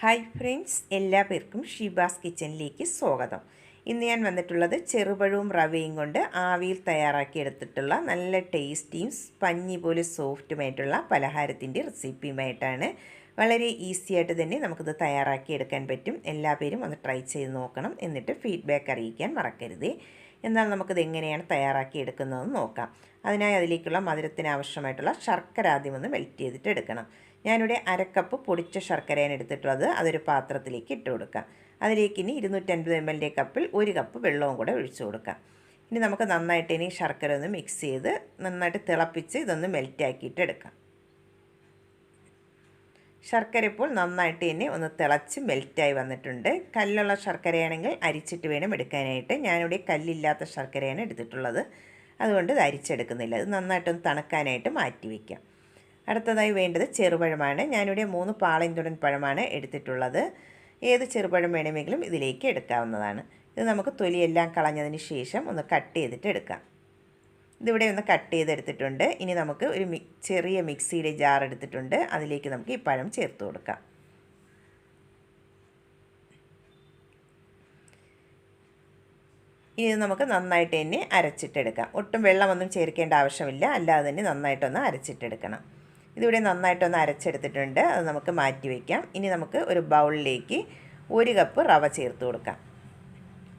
Hi friends, എല്ലാ പേർക്കും ഷീബാസ് കിച്ചണിലേക്ക് സ്വാഗതം. ഇന്ന് ഞാൻ വന്നിട്ടുള്ളത് ചെറുപഴവും റവയും കൊണ്ട് ആവിയിൽ തയ്യാറാക്കിയെടുത്തിട്ടുള്ള നല്ല ടേസ്റ്റിയും പഞ്ഞി പോലെ സോഫ്റ്റുമായിട്ടുള്ള പലഹാരത്തിൻ്റെ റെസിപ്പിയുമായിട്ടാണ്. വളരെ ഈസി ആയിട്ട് തന്നെ നമുക്കിത് തയ്യാറാക്കിയെടുക്കാൻ പറ്റും. എല്ലാ പേരും ഒന്ന് ട്രൈ ചെയ്ത് നോക്കണം. എന്നിട്ട് ഫീഡ്ബാക്ക് അറിയിക്കാൻ മറക്കരുത്. എന്നാൽ നമുക്കിത് എങ്ങനെയാണ് തയ്യാറാക്കിയെടുക്കുന്നതെന്ന് നോക്കാം. അതിനായി അതിലേക്കുള്ള മധുരത്തിന് ആവശ്യമായിട്ടുള്ള ശർക്കര ആദ്യം ഒന്ന് മെൽറ്റ് ചെയ്തിട്ട് എടുക്കണം. ഞാനിവിടെ അരക്കപ്പ് പൊടിച്ച ശർക്കരയാണ് എടുത്തിട്ടുള്ളത്. അതൊരു പാത്രത്തിലേക്ക് ഇട്ട് കൊടുക്കാം. അതിലേക്ക് ഇനി 250 ml കപ്പിൽ 1 കപ്പ് വെള്ളവും കൂടെ ഒഴിച്ചു കൊടുക്കാം. ഇനി നമുക്ക് നന്നായിട്ട് ഇനി ശർക്കര ഒന്ന് മിക്സ് ചെയ്ത് നന്നായിട്ട് തിളപ്പിച്ച് ഇതൊന്ന് മെൽറ്റാക്കിയിട്ട് എടുക്കാം. ശർക്കര ഇപ്പോൾ നന്നായിട്ട് തന്നെ ഒന്ന് തിളച്ച് മെൽറ്റായി വന്നിട്ടുണ്ട്. കല്ലുള്ള ശർക്കരയാണെങ്കിൽ അരിച്ചിട്ട് വേണം എടുക്കാനായിട്ട്. ഞാനിവിടെ കല്ലില്ലാത്ത ശർക്കരയാണ് എടുത്തിട്ടുള്ളത്. അതുകൊണ്ട് ഇത് അരിച്ചെടുക്കുന്നില്ല. ഇത് നന്നായിട്ടൊന്ന് തണുക്കാനായിട്ട് മാറ്റി വയ്ക്കാം. അടുത്തതായി വേണ്ടത് ചെറുപഴമാണ്. ഞാനിവിടെ 3 പാളയംതുടൻ പഴമാണ് എടുത്തിട്ടുള്ളത്. ഏത് ചെറുപഴം വേണമെങ്കിലും ഇതിലേക്ക് എടുക്കാവുന്നതാണ്. ഇത് നമുക്ക് തൊലിയെല്ലാം കളഞ്ഞതിന് ശേഷം ഒന്ന് കട്ട് ചെയ്തിട്ട് എടുക്കാം. ഇതിവിടെ ഒന്ന് കട്ട് ചെയ്തെടുത്തിട്ടുണ്ട്. ഇനി നമുക്ക് ഒരു ചെറിയ മിക്സിയുടെ ജാർ എടുത്തിട്ടുണ്ട്. അതിലേക്ക് നമുക്ക് ഈ പഴം ചേർത്ത് കൊടുക്കാം. ഇനി നമുക്ക് നന്നായിട്ട് തന്നെ അരച്ചിട്ടെടുക്കാം. ഒട്ടും വെള്ളമൊന്നും ചേർക്കേണ്ട ആവശ്യമില്ല. അല്ലാതെ തന്നെ നന്നായിട്ടൊന്ന് അരച്ചിട്ടെടുക്കണം. ഇതിവിടെ നന്നായിട്ടൊന്ന് അരച്ചെടുത്തിട്ടുണ്ട്. അത് നമുക്ക് മാറ്റി വയ്ക്കാം. ഇനി നമുക്ക് ഒരു ബൗളിലേക്ക് 1 കപ്പ് റവ ചേർത്ത് കൊടുക്കാം.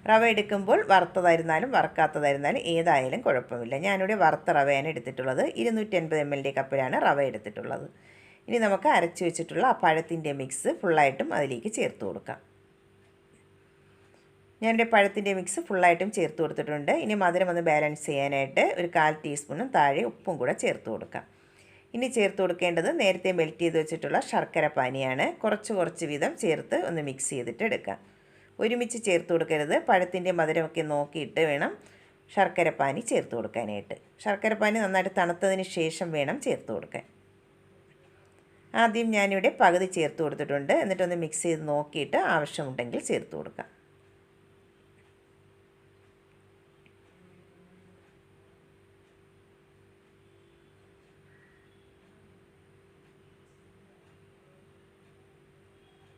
റവ എടുക്കുമ്പോൾ വറുത്തതായിരുന്നാലും വറുക്കാത്തതായിരുന്നാലും ഏതായാലും കുഴപ്പമില്ല. ഞാനിവിടെ വറുത്ത റവയാണ് എടുത്തിട്ടുള്ളത്. 250 ml കപ്പിലാണ് റവ എടുത്തിട്ടുള്ളത്. ഇനി നമുക്ക് അരച്ച് വെച്ചിട്ടുള്ള ആ പഴത്തിൻ്റെ മിക്സ് ഫുള്ളായിട്ടും അതിലേക്ക് ചേർത്ത് കൊടുക്കാം. ഞാനിവിടെ പഴത്തിൻ്റെ മിക്സ് ഫുള്ളായിട്ടും ചേർത്ത് കൊടുത്തിട്ടുണ്ട്. ഇനി മധുരം ഒന്ന് ബാലൻസ് ചെയ്യാനായിട്ട് ഒരു 1/4 ടീസ്പൂണും താഴെ ഉപ്പും കൂടെ ചേർത്ത് കൊടുക്കാം. ഇനി ചേർത്ത് കൊടുക്കേണ്ടത് നേരത്തെ മെൽറ്റ് ചെയ്ത് വെച്ചിട്ടുള്ള ശർക്കര പാനിയാണ്. കുറച്ച് വീതം ചേർത്ത് ഒന്ന് മിക്സ് ചെയ്തിട്ട് എടുക്കാം. ഒരുമിച്ച് ചേർത്ത് കൊടുക്കരുത്. പഴത്തിൻ്റെ മധുരമൊക്കെ നോക്കിയിട്ട് വേണം ശർക്കര പാനി ചേർത്ത് കൊടുക്കാനായിട്ട്. ശർക്കര പാനി നന്നായിട്ട് തണുത്തതിന് ശേഷം വേണം ചേർത്ത് കൊടുക്കാൻ. ആദ്യം ഞാനിവിടെ പകുതി ചേർത്ത് കൊടുത്തിട്ടുണ്ട്. എന്നിട്ടൊന്ന് മിക്സ് ചെയ്ത് നോക്കിയിട്ട് ആവശ്യമുണ്ടെങ്കിൽ ചേർത്ത് കൊടുക്കാം.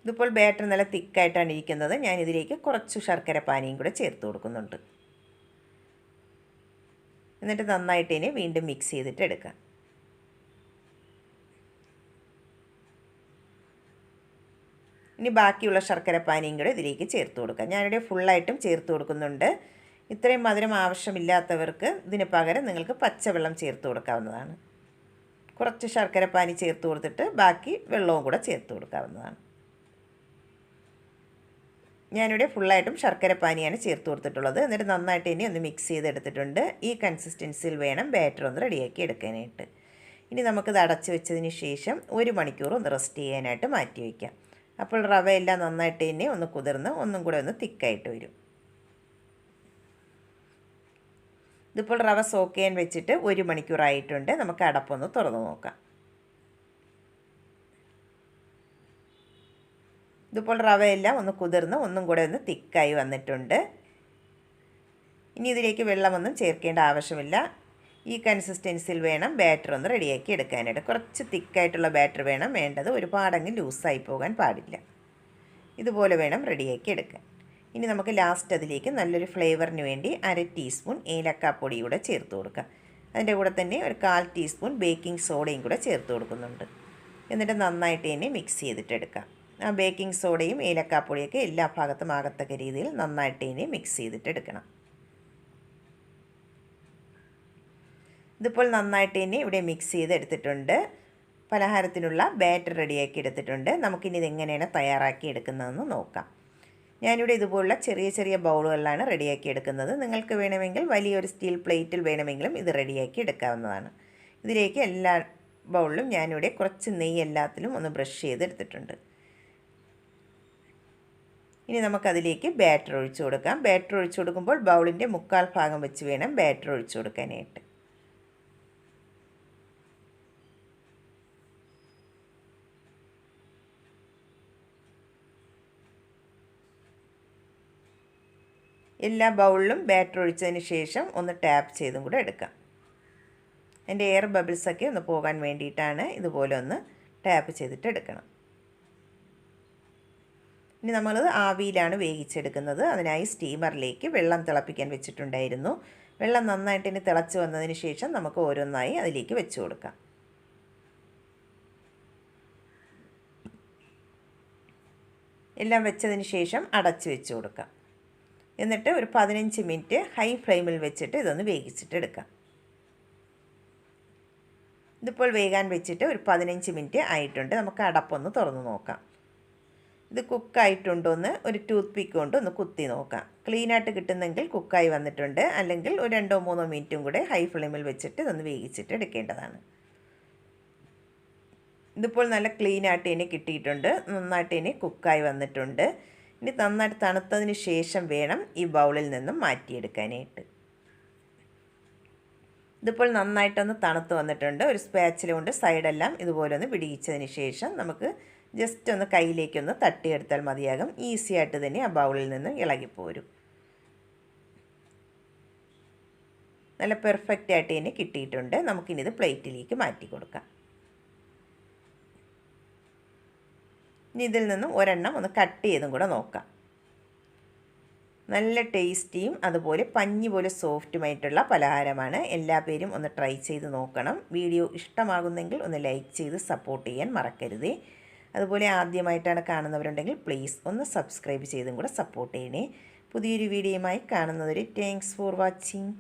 ഇതിപ്പോൾ ബാറ്റർ നല്ല തിക്കായിട്ടാണ് ഇരിക്കുന്നത്. ഞാനിതിലേക്ക് കുറച്ച് ശർക്കര പാനിയും കൂടെ ചേർത്ത് കൊടുക്കുന്നുണ്ട്. എന്നിട്ട് നന്നായിട്ട് ഇനി വീണ്ടും മിക്സ് ചെയ്തിട്ട് എടുക്കാം. ഇനി ബാക്കിയുള്ള ശർക്കര പാനിയും കൂടെ ഇതിലേക്ക് ചേർത്ത് കൊടുക്കാം. ഞാനിവിടെ ഫുള്ളായിട്ടും ചേർത്ത് കൊടുക്കുന്നുണ്ട്. ഇത്രയും മധുരം ആവശ്യമില്ലാത്തവർക്ക് ഇതിന് പകരം നിങ്ങൾക്ക് പച്ചവെള്ളം ചേർത്ത് കൊടുക്കാവുന്നതാണ്. കുറച്ച് ശർക്കര പാനി ചേർത്ത് കൊടുത്തിട്ട് ബാക്കി വെള്ളവും കൂടെ ചേർത്ത് കൊടുക്കാവുന്നതാണ്. ഞാനിവിടെ ഫുള്ളായിട്ടും ശർക്കര പാനിയാണ് ചേർത്ത് കൊടുത്തിട്ടുള്ളത്. എന്നിട്ട് നന്നായിട്ട് ഇനി ഒന്ന് മിക്സ് ചെയ്തെടുത്തിട്ടുണ്ട്. ഈ കൺസിസ്റ്റൻസിയിൽ വേണം ബാറ്റർ ഒന്ന് റെഡിയാക്കി എടുക്കാനായിട്ട്. ഇനി നമുക്കിത് അടച്ച് വെച്ചതിന് ശേഷം 1 മണിക്കൂർ ഒന്ന് റെസ്റ്റ് ചെയ്യാനായിട്ട് മാറ്റി വയ്ക്കാം. അപ്പോൾ റവയെല്ലാം നന്നായിട്ട് തന്നെ ഒന്ന് കുതിർന്ന് ഒന്നും കൂടെ ഒന്ന് തിക്കായിട്ട് വരും. ഇതിപ്പോൾ റവ സോക്ക് ചെയ്യാൻ വെച്ചിട്ട് 1 മണിക്കൂറായിട്ടുണ്ട്. നമുക്ക് അടപ്പൊന്ന് തുറന്ന് നോക്കാം. ഇതിപ്പോൾ റവയെല്ലാം ഒന്ന് കുതിർന്ന് ഒന്നും കൂടെ ഒന്ന് തിക്കായി വന്നിട്ടുണ്ട്. ഇനി ഇതിലേക്ക് വെള്ളമൊന്നും ചേർക്കേണ്ട ആവശ്യമില്ല. ഈ കൺസിസ്റ്റൻസിയിൽ വേണം ബാറ്റർ ഒന്ന് റെഡിയാക്കി എടുക്കാനായിട്ട്. കുറച്ച് തിക്കായിട്ടുള്ള ബാറ്റർ വേണം വേണ്ടത്. ഒരുപാടങ്ങ് ലൂസായി പോകാൻ പാടില്ല. ഇതുപോലെ വേണം റെഡിയാക്കി എടുക്കാൻ. ഇനി നമുക്ക് ലാസ്റ്റ് അതിലേക്ക് നല്ലൊരു ഫ്ലേവറിന് വേണ്ടി 1/2 ടീസ്പൂൺ ഏലക്കാപ്പൊടി കൂടെ ചേർത്ത് കൊടുക്കാം. അതിൻ്റെ കൂടെ തന്നെ ഒരു 1/4 ടീസ്പൂൺ ബേക്കിംഗ് സോഡയും കൂടെ ചേർത്ത് കൊടുക്കുന്നുണ്ട്. എന്നിട്ട് നന്നായിട്ട് തന്നെ മിക്സ് ചെയ്തിട്ടെടുക്കാം. ആ ബേക്കിംഗ് സോഡയും ഏലക്കാപ്പൊടിയൊക്കെ എല്ലാ ഭാഗത്തും ആകത്തക്ക രീതിയിൽ നന്നായിട്ട് ഇനി മിക്സ് ചെയ്തിട്ടെടുക്കണം. ഇതിപ്പോൾ നന്നായിട്ട് ഇനി ഇവിടെ മിക്സ് ചെയ്തെടുത്തിട്ടുണ്ട്. പലഹാരത്തിനുള്ള ബാറ്റർ റെഡിയാക്കി എടുത്തിട്ടുണ്ട്. നമുക്കിനി ഇതെങ്ങനെയാണ് തയ്യാറാക്കി എടുക്കുന്നതെന്ന് നോക്കാം. ഞാനിവിടെ ഇതുപോലുള്ള ചെറിയ ബൗളുകളിലാണ് റെഡിയാക്കി എടുക്കുന്നത്. നിങ്ങൾക്ക് വേണമെങ്കിൽ വലിയൊരു സ്റ്റീൽ പ്ലേറ്റിൽ വേണമെങ്കിലും ഇത് റെഡിയാക്കി എടുക്കാവുന്നതാണ്. ഇതിലേക്ക് എല്ലാ ബൗളിലും ഞാനിവിടെ കുറച്ച് നെയ്യ് എല്ലാത്തിലും ഒന്ന് ബ്രഷ് ചെയ്തെടുത്തിട്ടുണ്ട്. ഇനി നമുക്കതിലേക്ക് ബാറ്റർ ഒഴിച്ചു കൊടുക്കാം. ബാറ്റർ ഒഴിച്ചു കൊടുക്കുമ്പോൾ ബൗളിൻ്റെ 1/4 ഭാഗം വെച്ച് വേണം ബാറ്റർ ഒഴിച്ചു കൊടുക്കാനായിട്ട്. എല്ലാ ബൗളിലും ബാറ്റർ ഒഴിച്ചതിന് ശേഷം ഒന്ന് ടാപ്പ് ചെയ്തും കൂടെ എടുക്കാം. അതിൻ്റെ എയർ ബബിൾസൊക്കെ ഒന്ന് പോകാൻ വേണ്ടിയിട്ടാണ് ഇതുപോലെ ഒന്ന് ടാപ്പ് ചെയ്തിട്ട് എടുക്കണം. ഇനി നമ്മൾ ആവിയിലാണ് വേവിച്ചെടുക്കുന്നത്. അതിനായി സ്റ്റീമറിലേക്ക് വെള്ളം തിളപ്പിക്കാൻ വെച്ചിട്ടുണ്ടായിരുന്നു. വെള്ളം നന്നായിട്ട് ഇനി തിളച്ച് വന്നതിന് ശേഷം നമുക്ക് ഓരോന്നായി അതിലേക്ക് വെച്ച് കൊടുക്കാം. എല്ലാം വെച്ചതിന് ശേഷം അടച്ച് വെച്ച് കൊടുക്കാം. എന്നിട്ട് ഒരു 15 മിനിറ്റ് ഹൈ ഫ്ലെയിമിൽ വെച്ചിട്ട് ഇതൊന്ന് വേവിച്ചിട്ടെടുക്കാം. ഇതിപ്പോൾ വേകാൻ വെച്ചിട്ട് ഒരു 15 മിനിറ്റ് ആയിട്ടുണ്ട്. നമുക്ക് അടപ്പൊന്ന് തുറന്ന് നോക്കാം. ഇത് കുക്കായിട്ടുണ്ടോ എന്ന് ഒരു ടൂത്ത് പിക്ക് കൊണ്ട് ഒന്ന് കുത്തി നോക്കാം. ക്ലീനായിട്ട് കിട്ടുന്നെങ്കിൽ കുക്കായി വന്നിട്ടുണ്ട്. അല്ലെങ്കിൽ ഒരു 2-3 മിനിറ്റും കൂടെ ഹൈ ഫ്ലെയിമിൽ വെച്ചിട്ട് ഇതൊന്ന് വേവിച്ചിട്ട് എടുക്കേണ്ടതാണ്. ഇതിപ്പോൾ നല്ല ക്ലീനായിട്ട് ഇനി കിട്ടിയിട്ടുണ്ട്. നന്നായിട്ട് ഇനി കുക്കായി വന്നിട്ടുണ്ട്. ഇനി നന്നായിട്ട് തണുത്തതിന് ശേഷം വേണം ഈ ബൗളിൽ നിന്നും മാറ്റിയെടുക്കാനായിട്ട്. ഇതിപ്പോൾ നന്നായിട്ടൊന്ന് തണുത്ത് വന്നിട്ടുണ്ട്. ഒരു സ്പാച്ചില കൊണ്ട് സൈഡെല്ലാം ഇതുപോലെ ഒന്ന് പിടിയിച്ചതിന് ശേഷം നമുക്ക് ജസ്റ്റ് ഒന്ന് കയ്യിലേക്കൊന്ന് തട്ടിയെടുത്താൽ മതിയാകും. ഈസി ആയിട്ട് തന്നെ ആ ബൗളിൽ നിന്ന് ഇളകിപ്പോരും. നല്ല പെർഫെക്റ്റ് ആയിട്ട് തന്നെ കിട്ടിയിട്ടുണ്ട്. നമുക്കിനി ഇത് പ്ലേറ്റിലേക്ക് മാറ്റി കൊടുക്കാം. ഇനി ഇതിൽ നിന്നും ഒരെണ്ണം ഒന്ന് കട്ട് ചെയ്തും കൂടെ നോക്കാം. നല്ല ടേസ്റ്റിയും അതുപോലെ പഞ്ഞി പോലെ സോഫ്റ്റുമായിട്ടുള്ള പലഹാരമാണ്. എല്ലാ പേരും ഒന്ന് ട്രൈ ചെയ്ത് നോക്കണം. വീഡിയോ ഇഷ്ടമാകുന്നെങ്കിൽ ഒന്ന് ലൈക്ക് ചെയ്ത് സപ്പോർട്ട് ചെയ്യാൻ മറക്കരുതേ. അതുപോലെ ആദ്യമായിട്ടാണ് കാണുന്നവരുണ്ടെങ്കിൽ പ്ലീസ് ഒന്ന് സബ്സ്ക്രൈബ് ചെയ്തും കൂടെ സപ്പോർട്ട് ചെയ്യണേ. പുതിയൊരു വീഡിയോയുമായി കാണുന്നവരെ താങ്ക്സ് ഫോർ വാച്ചിങ്.